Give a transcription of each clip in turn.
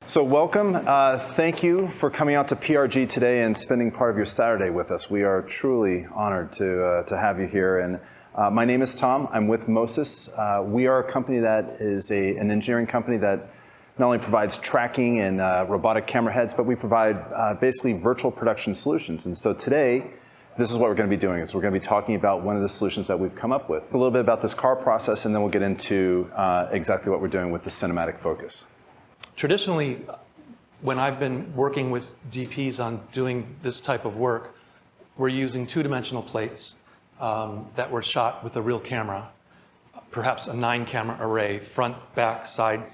So welcome. Thank you for coming out to PRG today and spending part of your Saturday with us. We are truly honored to have you here. And my name is Tom. I'm with Mo-Sys. We are a company that is an engineering company that not only provides tracking and robotic camera heads, but we provide basically virtual production solutions. And so today, this is what we're going to be doing. We're going to be talking about one of the solutions that we've come up with. A little bit about this car process, and then we'll get into exactly what we're doing with the cinematic focus. Traditionally, when I've been working with DPs on doing this type of work, we're using two-dimensional plates that were shot with a real camera, perhaps a 9-camera array, front, back, side,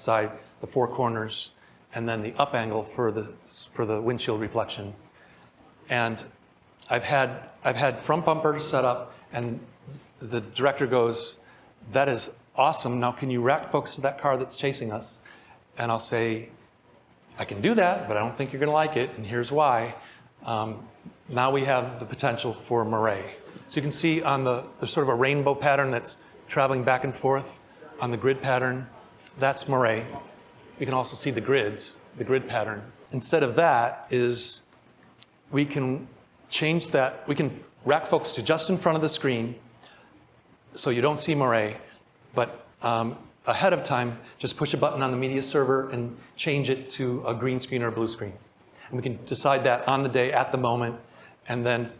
the 4 corners, and then the up angle for the windshield reflection. And I've had front bumpers set up, and the director goes, "That is awesome. Now can you rack focus to that car that's chasing us?" And I'll say, "I can do that, but I don't think you're going to like it, and here's why." Now we have the potential for moray. So you can see on there's sort of a rainbow pattern that's traveling back and forth on the grid pattern. That's moray. You can also see the grid pattern. Instead of that is we can change that. We can rack focus to just in front of the screen so you don't see moray, but ahead of time, just push a button on the media server and change it to a green screen or a blue screen. And we can decide that on the day, at the moment, and then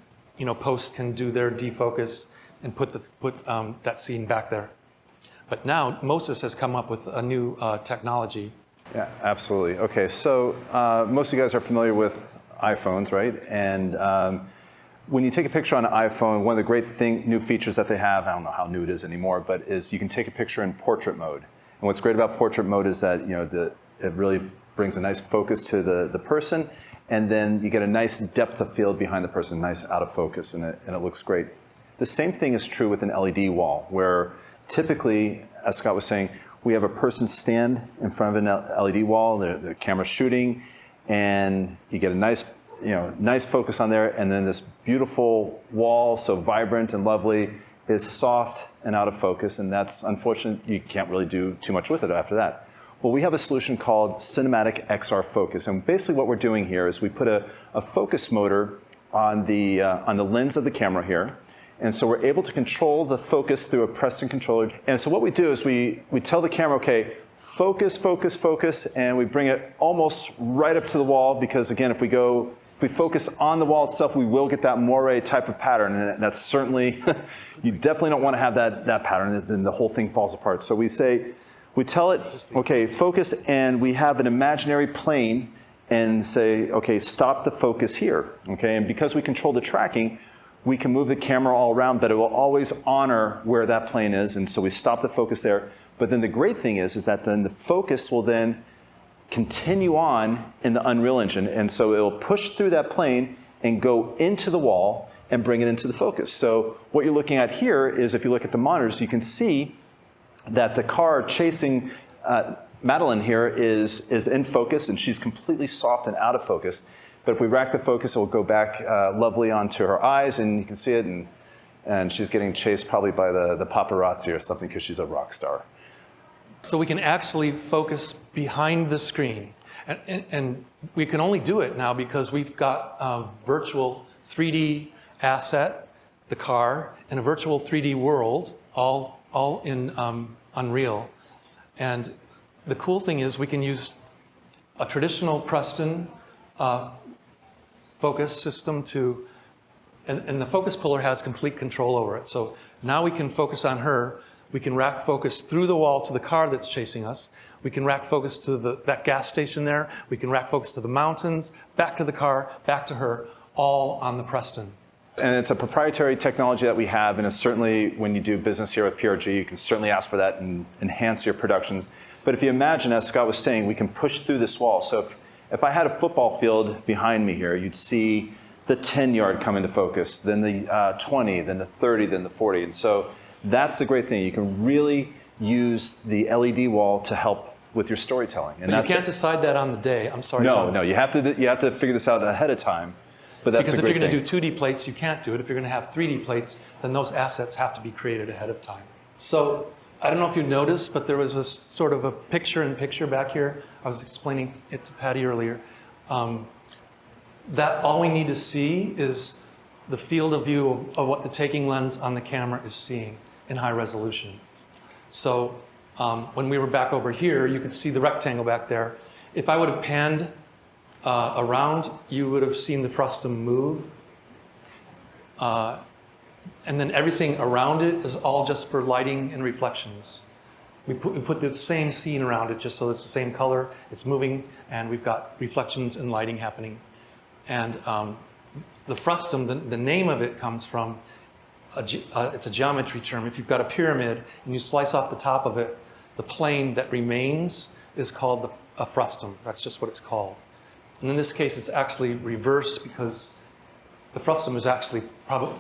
post can do their defocus and put that scene back there. But now Mo-Sys has come up with a new technology. Yeah, absolutely. Okay, so most of you guys are familiar with iPhones, right? And when you take a picture on an iPhone, one of the great new features that they have, I don't know how new it is anymore, but is you can take a picture in portrait mode. And what's great about portrait mode is that it really brings a nice focus to the person, and then you get a nice depth of field behind the person, nice out of focus, and it looks great. The same thing is true with an LED wall, where typically, as Scott was saying, we have a person stand in front of an LED wall, the camera's shooting, and you get a nice focus on there, and then this beautiful wall, so vibrant and lovely, is soft and out of focus, and that's unfortunate. You can't really do too much with it after that. Well, we have a solution called Cinematic XR Focus, and basically what we're doing here is we put a focus motor on the lens of the camera here, and so we're able to control the focus through a Preston controller. And so what we do is we tell the camera, okay, focus, focus, focus, and we bring it almost right up to the wall, because again, if we focus on the wall itself, we will get that moire type of pattern, and that's certainly, you definitely don't want to have that pattern, then the whole thing falls apart. So we tell it, okay, focus, and we have an imaginary plane, and say, okay, stop the focus here, okay? And because we control the tracking, we can move the camera all around, but it will always honor where that plane is, and so we stop the focus there. But then the great thing is that then the focus will then continue on in the Unreal Engine, and so it'll push through that plane and go into the wall and bring it into the focus. So what you're looking at here is, if you look at the monitors, you can see that the car chasing Madeline here is in focus, and she's completely soft and out of focus. But if we rack the focus, it will go back lovely onto her eyes, and you can see it, and she's getting chased probably by the paparazzi or something, because she's a rock star. So we can actually focus behind the screen. And we can only do it now because we've got a virtual 3D asset, the car, and a virtual 3D world, all in Unreal. And the cool thing is we can use a traditional Preston focus system and the focus puller has complete control over it. So now we can focus on her. We can rack focus through the wall to the car that's chasing us. We can rack focus to that gas station there. We can rack focus to the mountains, back to the car, back to her, all on the Preston. And it's a proprietary technology that we have, and it's certainly, when you do business here with PRG, you can certainly ask for that and enhance your productions. But if you imagine, as Scott was saying, we can push through this wall. So if I had a football field behind me here, you'd see the 10-yard come into focus, then the 20, then the 30, then the 40. And so that's the great thing. You can really use the LED wall to help with your storytelling. And but you can't decide that on the day. I'm sorry. No, you have to figure this out ahead of time. But that's because the if great you're going thing. to do 2D plates, you can't do it. If you're going to have 3D plates, then those assets have to be created ahead of time. So I don't know if you noticed, but there was a sort of a picture-in-picture back here. I was explaining it to Patty earlier. That all we need to see is the field of view of what the taking lens on the camera is seeing in high resolution. So when we were back over here, you could see the rectangle back there. If I would have panned around, you would have seen the frustum move. And then everything around it is all just for lighting and reflections. We put the same scene around it just so it's the same color, it's moving, and we've got reflections and lighting happening. And the frustum, the name of it comes from, it's a geometry term. If you've got a pyramid and you slice off the top of it, the plane that remains is called a frustum. That's just what it's called. And in this case, it's actually reversed because the frustum is actually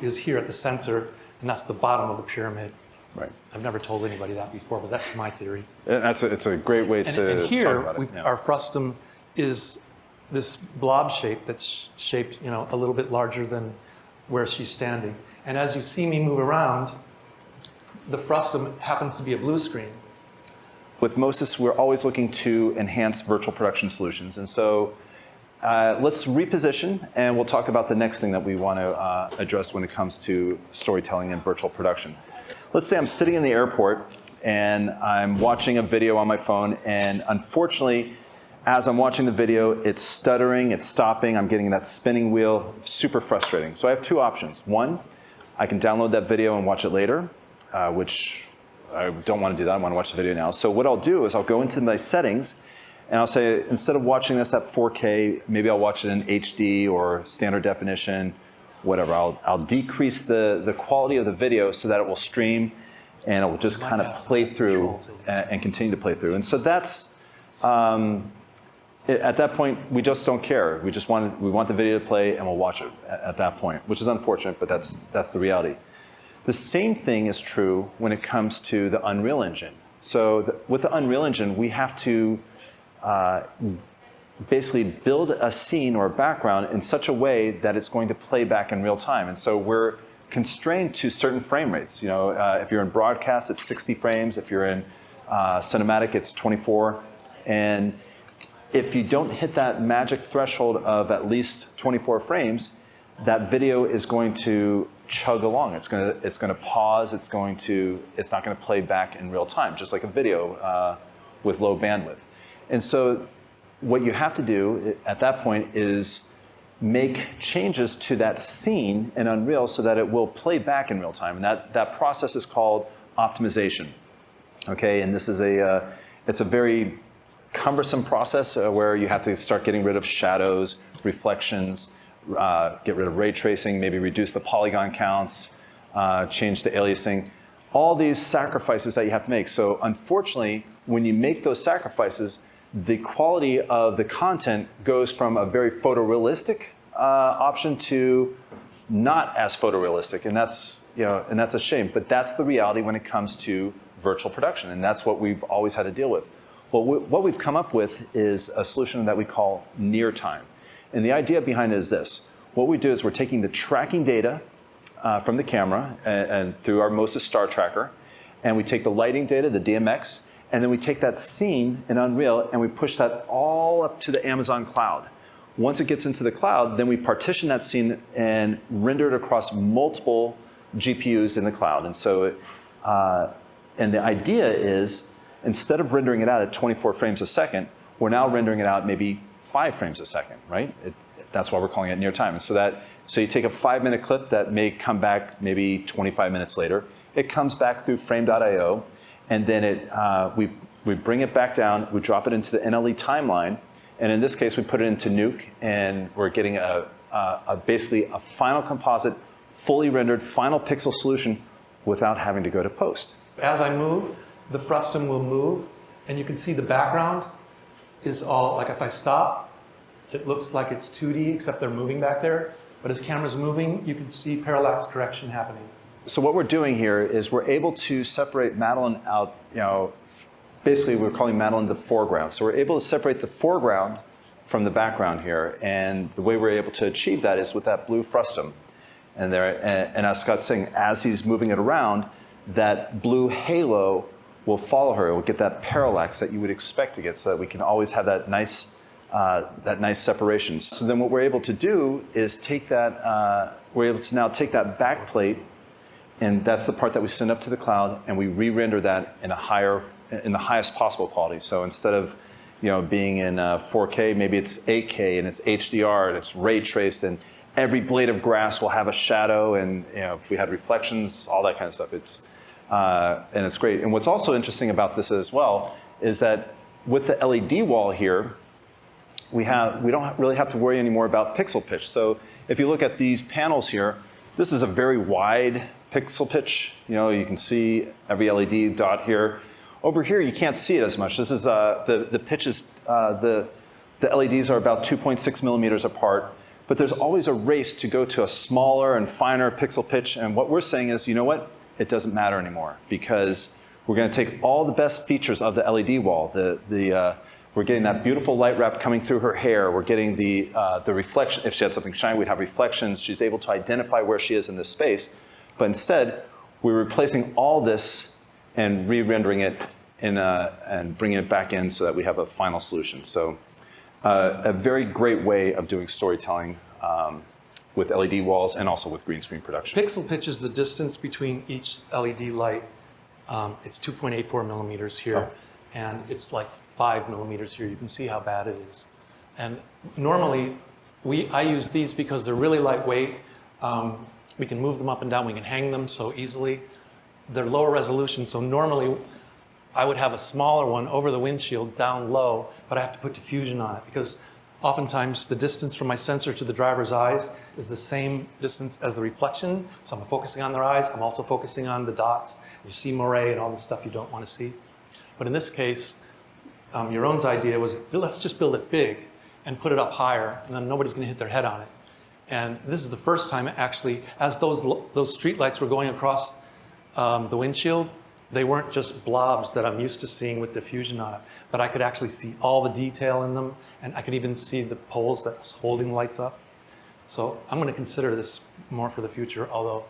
is here at the center, and that's the bottom of the pyramid. Right. I've never told anybody that before, but that's my theory. It's a great way to and here, talk about it. Yeah. Our frustum is this blob shape that's shaped, a little bit larger than where she's standing. And as you see me move around, the frustum happens to be a blue screen. With Mo-Sys, we're always looking to enhance virtual production solutions. And so let's reposition, and we'll talk about the next thing that we want to address when it comes to storytelling and virtual production. Let's say I'm sitting in the airport, and I'm watching a video on my phone, and unfortunately, as I'm watching the video, it's stuttering, it's stopping, I'm getting that spinning wheel, super frustrating. So I have two options. One, I can download that video and watch it later, which I don't want to do that, I want to watch the video now. So what I'll do is I'll go into my settings, and I'll say, instead of watching this at 4K, maybe I'll watch it in HD or standard definition, whatever. I'll decrease the quality of the video so that it will stream and it will just kind of play through and continue to play through. And so that's, at that point, we just don't care. We want the video to play and we'll watch it at that point, which is unfortunate, but that's the reality. The same thing is true when it comes to the Unreal Engine. So with the Unreal Engine, we have to basically build a scene or a background in such a way that it's going to play back in real time. And so we're constrained to certain frame rates. If you're in broadcast, it's 60 frames. If you're in cinematic, it's 24. And if you don't hit that magic threshold of at least 24 frames, that video is going to chug along. It's going to pause. It's not going to play back in real time, just like a video with low bandwidth. And so what you have to do at that point is make changes to that scene in Unreal so that it will play back in real time. And that process is called optimization. Okay, and this is it's a very cumbersome process where you have to start getting rid of shadows, reflections, get rid of ray tracing, maybe reduce the polygon counts, change the aliasing, all these sacrifices that you have to make. So unfortunately, when you make those sacrifices, the quality of the content goes from a very photorealistic option to not as photorealistic, and that's a shame. But that's the reality when it comes to virtual production, and that's what we've always had to deal with. Well, what we've come up with is a solution that we call NearTime, and the idea behind it is this: what we do is we're taking the tracking data from the camera and through our Mo-Sys Star Tracker, and we take the lighting data, the DMX. And then we take that scene in Unreal and we push that all up to the Amazon cloud. Once it gets into the cloud, then we partition that scene and render it across multiple GPUs in the cloud. And so, and the idea is, instead of rendering it out at 24 frames a second, we're now rendering it out maybe 5 frames a second, right? That's why we're calling it near time. And so you take a 5-minute clip that may come back maybe 25 minutes later. It comes back through frame.io. And then we bring it back down, we drop it into the NLE timeline, and in this case we put it into Nuke, and we're getting basically a final composite, fully rendered, final pixel solution without having to go to post. As I move, the frustum will move, and you can see the background is all, like if I stop, it looks like it's 2D, except they're moving back there. But as camera's moving, you can see parallax correction happening. So what we're doing here is we're able to separate Madeline out, basically we're calling Madeline the foreground. So we're able to separate the foreground from the background here. And the way we're able to achieve that is with that blue frustum. And as Scott's saying, as he's moving it around, that blue halo will follow her. It will get that parallax that you would expect to get, so that we can always have that nice separation. So then what we're able to do is take that, we're able to now take that back plate, and that's the part that we send up to the cloud, and we re-render that in the highest possible quality. So instead of being in 4K, maybe it's 8K and it's HDR and it's ray traced, and every blade of grass will have a shadow, and if we had reflections, all that kind of stuff. And it's great. And what's also interesting about this as well is that with the LED wall here, we don't really have to worry anymore about pixel pitch. So if you look at these panels here, this is a very wide pixel pitch. You can see every LED dot here. Over here, you can't see it as much. This is the pitch is the LEDs are about 2.6 millimeters apart, but there's always a race to go to a smaller and finer pixel pitch. And what we're saying is, you know what? It doesn't matter anymore, because we're going to take all the best features of the LED wall. We're getting that beautiful light wrap coming through her hair. We're getting the reflection. If she had something shiny, we'd have reflections. She's able to identify where she is in this space. But instead, we're replacing all this and re-rendering it and bringing it back in so that we have a final solution. So a very great way of doing storytelling with LED walls and also with green screen production. Pixel pitch is the distance between each LED light. It's 2.84 millimeters here, and it's like 5 millimeters here. You can see how bad it is. And normally, I use these because they're really lightweight. We can move them up and down. We can hang them so easily. They're lower resolution, so normally I would have a smaller one over the windshield down low, but I have to put diffusion on it because oftentimes the distance from my sensor to the driver's eyes is the same distance as the reflection. So I'm focusing on their eyes. I'm also focusing on the dots. You see moire and all the stuff you don't want to see. But in this case, your own idea was, let's just build it big and put it up higher, and then nobody's going to hit their head on it. And this is the first time actually, as those street lights were going across the windshield, they weren't just blobs that I'm used to seeing with diffusion on it, but I could actually see all the detail in them, and I could even see the poles that was holding the lights up. So I'm going to consider this more for the future, although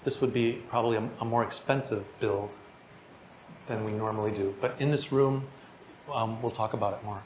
this would be probably a more expensive build than we normally do. But in this room, we'll talk about it more.